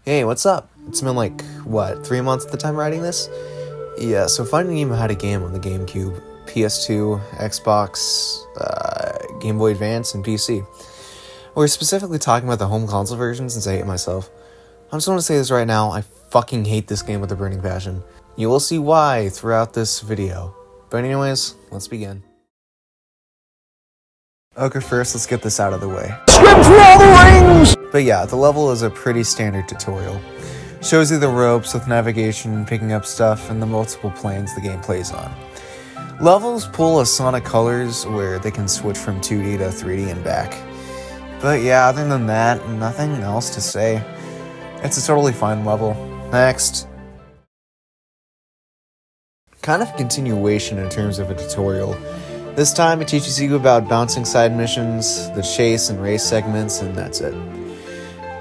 Hey, what's up? It's been like, what, 3 months at the time writing this? Yeah, so Finding Nemo had a game on the GameCube, PS2, Xbox, Game Boy Advance, and PC. We're specifically talking about the home console version since I hate myself. I'm just going to say this right now, I fucking hate this game with a burning passion. You will see why throughout this video. But anyways, let's begin. Okay, first let's get this out of the way. Swim through all the rings! But yeah, the level is a pretty standard tutorial. Shows you the ropes with navigation, picking up stuff, and the multiple planes the game plays on. Levels pull a Sonic Colors where they can switch from 2D to 3D and back. But yeah, other than that, nothing else to say. It's a totally fine level. Next. Kind of a continuation in terms of a tutorial. This time it teaches you about bouncing side missions, the chase and race segments, and that's it.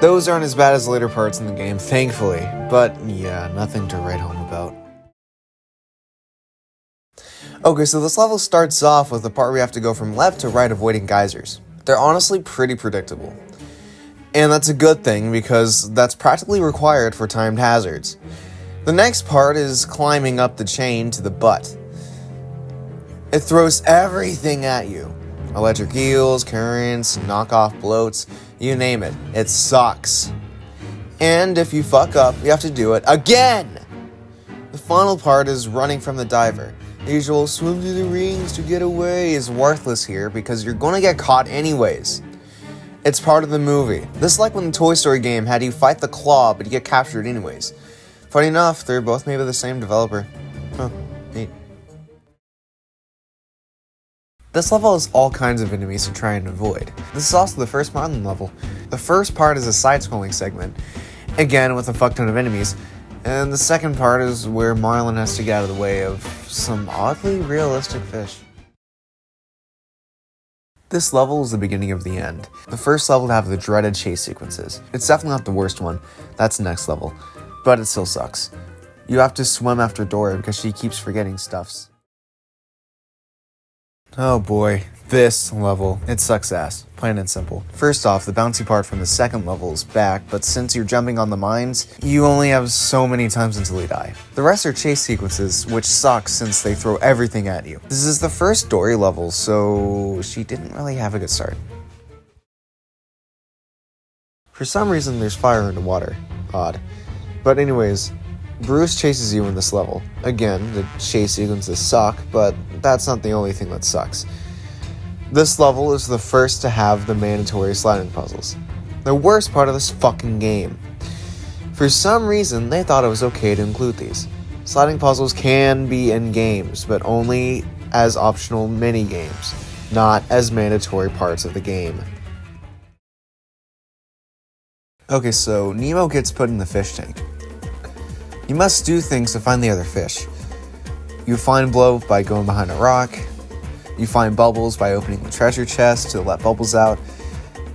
Those aren't as bad as later parts in the game, thankfully, but yeah, nothing to write home about. Okay, so this level starts off with the part where you have to go from left to right avoiding geysers. They're honestly pretty predictable. And that's a good thing because that's practically required for timed hazards. The next part is climbing up the chain to the butt. It throws everything at you. Electric eels, currents, knockoff bloats, you name it. It sucks. And if you fuck up, you have to do it again! The final part is running from the diver. The usual swim through the rings to get away is worthless here because you're gonna get caught anyways. It's part of the movie. This is like when the Toy Story game had you fight the claw but you get captured anyways. Funny enough, they're both made by the same developer. Huh, neat. This level has all kinds of enemies to try and avoid. This is also the first Marlin level. The first part is a side-scrolling segment, again with a fuck ton of enemies, and the second part is where Marlin has to get out of the way of some oddly realistic fish. This level is the beginning of the end. The first level to have the dreaded chase sequences. It's definitely not the worst one, that's the next level, but it still sucks. You have to swim after Dora because she keeps forgetting stuffs. Oh boy, this level, it sucks ass, plain and simple. First off, the bouncy part from the second level is back, but since you're jumping on the mines, you only have so many times until you die. The rest are chase sequences, which sucks since they throw everything at you. This is the first Dory level, so she didn't really have a good start. For some reason, there's fire in the water. Odd. But anyways, Bruce chases you in this level. Again, the chase sequences suck, but that's not the only thing that sucks. This level is the first to have the mandatory sliding puzzles. The worst part of this fucking game. For some reason, they thought it was okay to include these. Sliding puzzles can be in games, but only as optional mini-games, not as mandatory parts of the game. Okay, so Nemo gets put in the fish tank. You must do things to find the other fish. You find blow by going behind a rock. You find bubbles by opening the treasure chest to let bubbles out.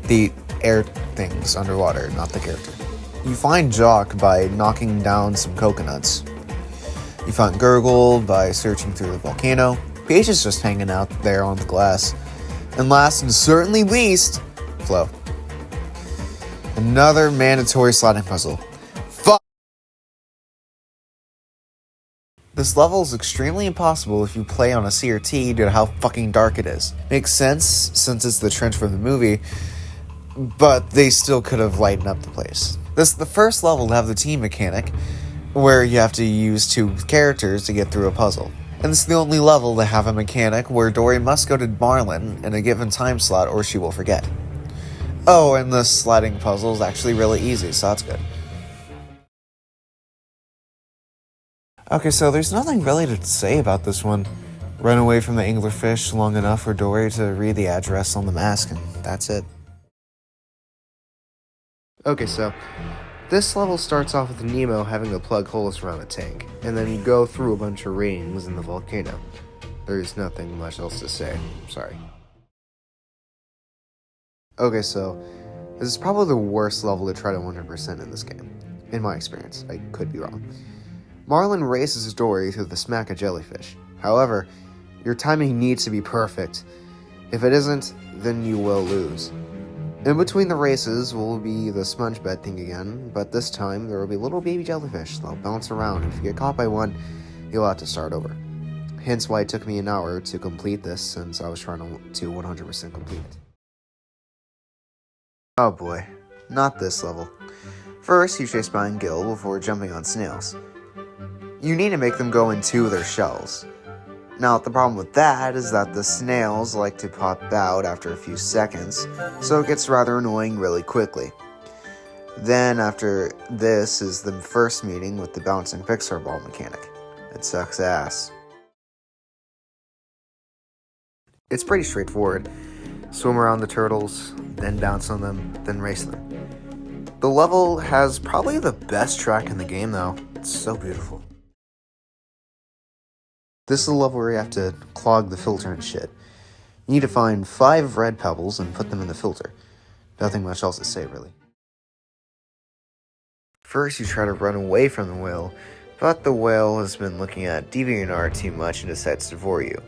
The air things underwater, not the character. You find Jock by knocking down some coconuts. You find Gurgle by searching through the volcano. Peach is just hanging out there on the glass. And last and certainly least, Flo. Another mandatory sliding puzzle. This level is extremely impossible if you play on a CRT due to how fucking dark it is. Makes sense since it's the trench from the movie, but they still could have lightened up the place. This is the first level to have the team mechanic, where you have to use two characters to get through a puzzle. And this is the only level to have a mechanic where Dory must go to Marlin in a given time slot or she will forget. Oh, and the sliding puzzle is actually really easy, so that's good. Okay, so there's nothing really to say about this one. Run away from the anglerfish long enough for Dory to read the address on the mask, and that's it. Okay, so this level starts off with Nemo having to plug holes around a tank, and then you go through a bunch of rings in the volcano. There's nothing much else to say, sorry. Okay, so this is probably the worst level to try to 100% in this game, in my experience. I could be wrong. Marlin races Dory through the smack of jellyfish. However, your timing needs to be perfect. If it isn't, then you will lose. In between the races will be the sponge bed thing again, but this time there will be little baby jellyfish. They'll bounce around. If you get caught by one, you'll have to start over. Hence why it took me an hour to complete this, since I was trying to 100% complete it. Oh boy, not this level. First, you chase behind Gil before jumping on snails. You need to make them go into their shells. Now, the problem with that is that the snails like to pop out after a few seconds, so it gets rather annoying really quickly. Then, after this is the first meeting with the bouncing Pixar ball mechanic. It sucks ass. It's pretty straightforward. Swim around the turtles, then bounce on them, then race them. The level has probably the best track in the game though. It's so beautiful. This is the level where you have to clog the filter and shit. You need to find 5 red pebbles and put them in the filter. Nothing much else to say, really. First, you try to run away from the whale, but the whale has been looking at DeviantArt too much and decides to devour you.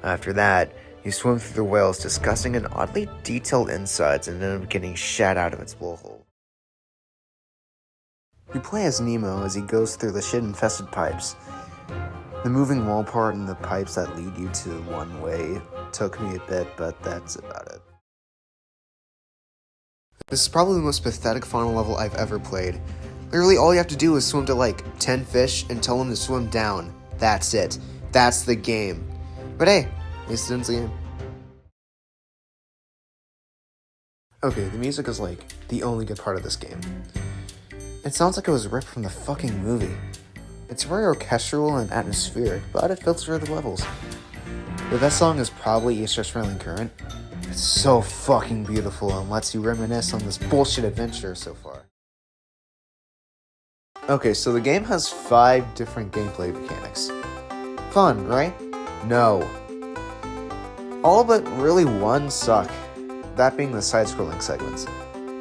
After that, you swim through the whale's disgusting and oddly detailed insides and end up getting shat out of its blowhole. You play as Nemo as he goes through the shit-infested pipes. The moving wall part and the pipes that lead you to one way took me a bit, but that's about it. This is probably the most pathetic final level I've ever played. Literally all you have to do is swim to like 10 fish and tell them to swim down. That's it. That's the game. But hey, at least it's the game. Okay, the music is like the only good part of this game. It sounds like it was ripped from the fucking movie. It's very orchestral and atmospheric, but it fills through the levels. The best song is probably Easter Smiling Current. It's so fucking beautiful and lets you reminisce on this bullshit adventure so far. Okay, so the game has 5 different gameplay mechanics. Fun, right? No. All but really one suck, that being the side-scrolling segments.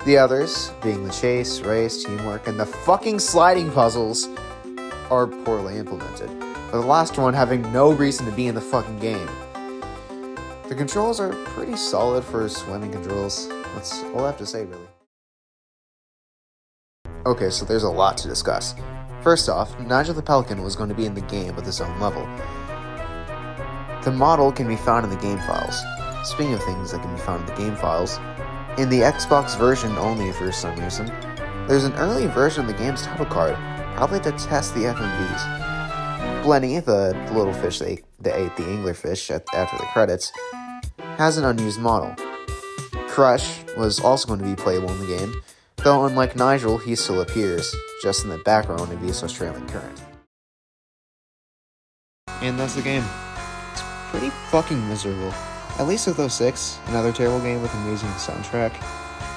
The others, being the chase, race, teamwork, and the fucking sliding puzzles, are poorly implemented, with the last one having no reason to be in the fucking game. The controls are pretty solid for swimming controls. That's all I have to say, really. Okay, so there's a lot to discuss. First off, Nigel the Pelican was going to be in the game with his own level. The model can be found in the game files. Speaking of things that can be found in the game files, in the Xbox version only for some reason, there's an early version of the game's title card, probably to test the FMVs. Blenny, the little fish that ate the anglerfish after the credits, has an unused model. Crush was also going to be playable in the game, though unlike Nigel, he still appears, just in the background of East Australian Current. And that's the game. It's pretty fucking miserable. At least with 06, another terrible game with an amazing soundtrack,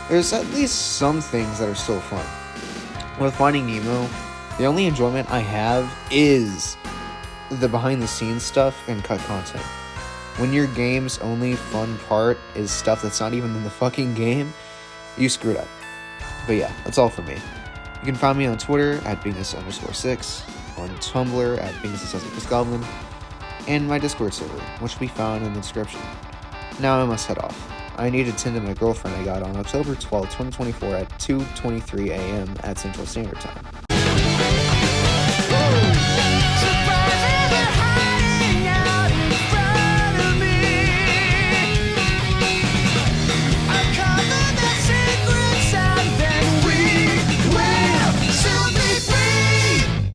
there's at least some things that are still fun. With Finding Nemo, the only enjoyment I have is the behind-the-scenes stuff and cut content. When your game's only fun part is stuff that's not even in the fucking game, you screwed up. But yeah, that's all for me. You can find me on Twitter at Bingus_6, on Tumblr at Bingus_Goblin, and my Discord server, which will be found in the description. Now I must head off. I need to tend to my girlfriend I got on October 12, 2024 at 2:23 a.m. at Central Standard Time.